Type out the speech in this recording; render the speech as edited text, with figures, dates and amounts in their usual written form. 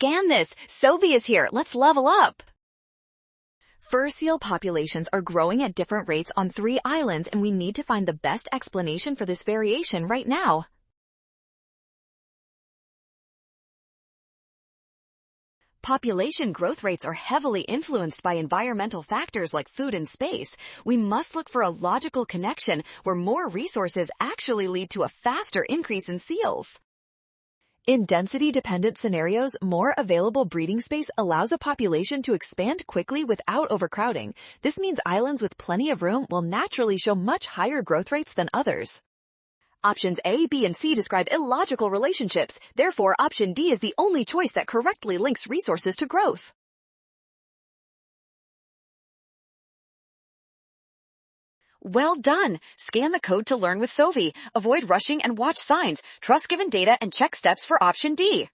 scan this. Sovi is here. Let's level up. Fur seal populations are growing at different rates on 3 islands, and we need to find the best explanation for this variation right now. Population growth rates are heavily influenced by environmental factors like food and space. We must look for a logical connection where more resources actually lead to a faster increase in seals. In density-dependent scenarios, more available breeding space allows a population to expand quickly without overcrowding. This means islands with plenty of room will naturally show much higher growth rates than others. Options A, B, and C describe illogical relationships. Therefore, option D is the only choice that correctly links resources to growth. Well done! Scan the code to learn with Sovi. Avoid rushing and watch signs. Trust given data and check steps for option D.